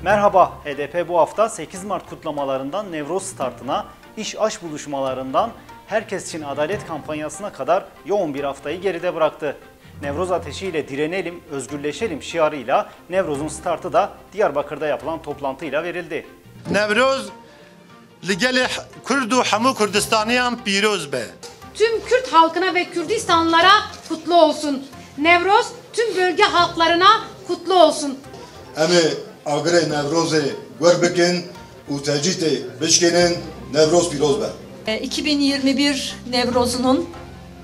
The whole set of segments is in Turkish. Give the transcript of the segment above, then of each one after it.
Merhaba, HDP bu hafta 8 Mart kutlamalarından Nevroz startına, iş aş buluşmalarından Herkes için Adalet kampanyasına kadar yoğun bir haftayı geride bıraktı. Nevroz ateşiyle direnelim, özgürleşelim şiarıyla Nevroz'un startı da Diyarbakır'da yapılan toplantıyla verildi. Nevroz, ligeli Kurdu hamu Kurdistaniyan piroz be. Tüm Kürt halkına ve Kürdistanlılara kutlu olsun. Nevroz tüm bölge halklarına kutlu olsun. Emi agre Nevroz'e görbekin, utecite beşkenin Nevroz piroz be. 2021 Nevroz'unun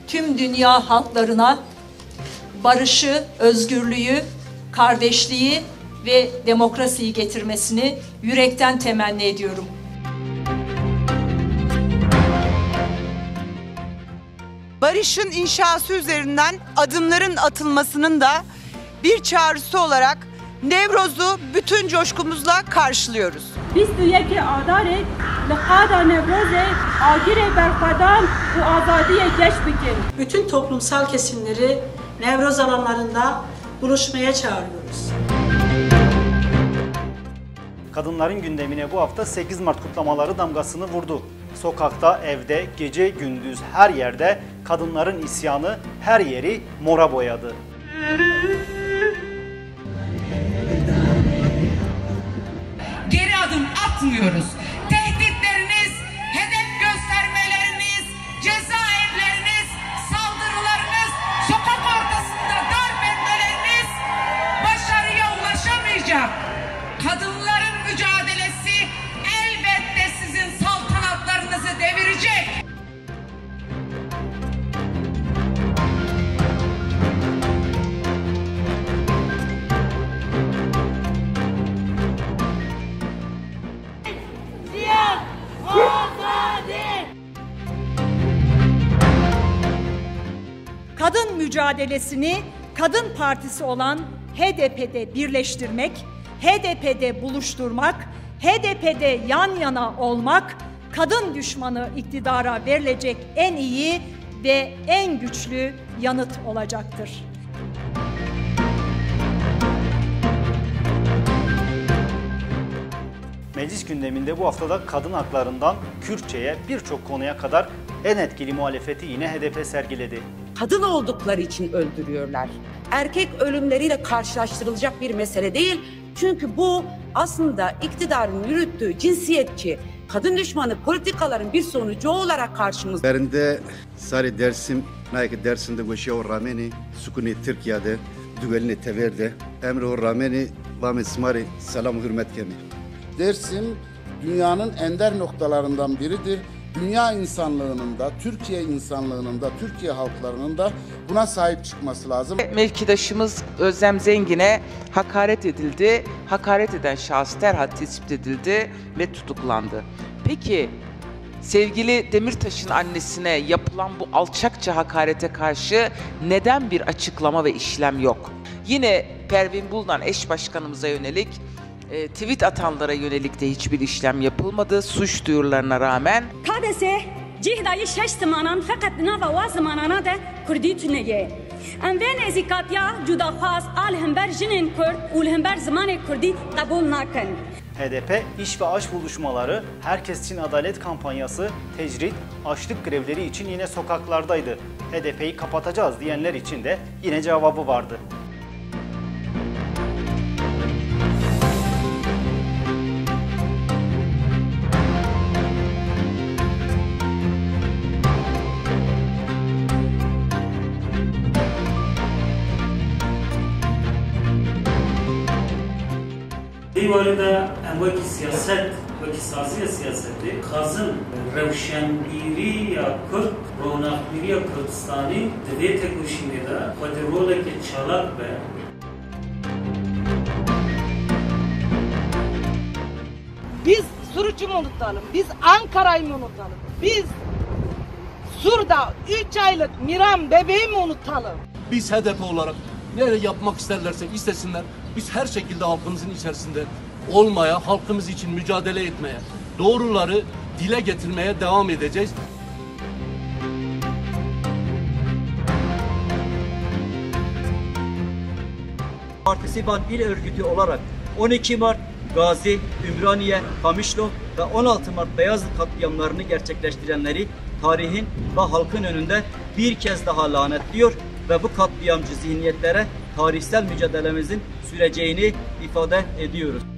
tüm dünya halklarına barışı, özgürlüğü, kardeşliği ve demokrasiyi getirmesini yürekten temenni ediyorum. Barışın inşası üzerinden adımların atılmasının da bir çağrısı olarak Nevroz'u bütün coşkumuzla karşılıyoruz. Biz yeki adalet, lehada Nevroz'e agire berkadan bu azadiye geç bikin. Bütün toplumsal kesimleri Nevroz alanlarında buluşmaya çağırıyoruz. Kadınların gündemine bu hafta 8 Mart kutlamaları damgasını vurdu. Sokakta, evde, gece gündüz her yerde kadınların isyanı her yeri mora boyadı. Geri adım atmıyoruz. Tehditleriniz, hedef göstermeleriniz, cezaevleriniz, saldırılarınız, sokak ortasında darp etmeleriniz başarıya ulaşamayacak. Kadınların mücadelesi elbette sizin saltanatlarınızı devirecek. Kadın mücadelesini kadın partisi olan HDP'de birleştirmek, HDP'de buluşturmak, HDP'de yan yana olmak, kadın düşmanı iktidara verilecek en iyi ve en güçlü yanıt olacaktır. Meclis gündeminde bu haftada kadın haklarından Kürtçe'ye birçok konuya kadar en etkili muhalefeti yine HDP sergiledi. Kadın oldukları için öldürüyorlar. Erkek ölümleriyle karşılaştırılacak bir mesele değil. Çünkü bu aslında iktidarın yürüttüğü cinsiyetçi, kadın düşmanı politikaların bir sonucu olarak karşımızda. Berinde Sari Dersim, Nayk Dersim'de Goşev Rameni, Sukuni Türkiye'de, Düvelini Tever'de, Emre Rameni, Vahmet Smari, Selam Hürmet Kemi. Dersim dünyanın ender noktalarından biridir. Dünya insanlığının da, Türkiye insanlığının da, Türkiye halklarının da buna sahip çıkması lazım. Mevkidaşımız Özlem Zengin'e hakaret edildi. Hakaret eden şahıs derhal tespit edildi ve tutuklandı. Peki sevgili Demirtaş'ın annesine yapılan bu alçakça hakarete karşı neden bir açıklama ve işlem yok? Yine Pervin Buldan eş başkanımıza yönelik tweet atanlara yönelik de hiçbir işlem yapılmadı suç duyurularına rağmen. Kadese cihdayı şeş zamanan fakat nava vaz zamanana da Kurdi tüneye. Enven ezikatya cudakhaz al hember jinin Kurd ul hember zamanı Kurdi kabul nakin. HDP iş ve aş buluşmaları, Herkes için Adalet kampanyası, tecrit, açlık grevleri için yine sokaklardaydı. HDP'yi kapatacağız diyenler için de yine cevabı vardı. دیوارده اموکی سیاست و سازی سیاستی خازن روشنگیری یا کرد رونقگیری یا کردستانی دویت گوشینه ده و دوله که چالاک به Biz Suruç'u mu unutalım? Biz Ankara'yı mı unutalım? Biz Sur'da 3 aylık Miran bebeği mi unutalım? Biz HDP olarak ne yapmak isterlerse istesinler. Biz her şekilde halkımızın içerisinde olmaya, halkımız için mücadele etmeye, doğruları dile getirmeye devam edeceğiz. Partisipan İl Örgütü olarak 12 Mart Gazi, Ümraniye, Kamışlo ve 16 Mart Beyazıt katliamlarını gerçekleştirenleri tarihin ve halkın önünde bir kez daha lanetliyor ve bu katliamcı zihniyetlere tarihsel mücadelemizin süreceğini ifade ediyoruz.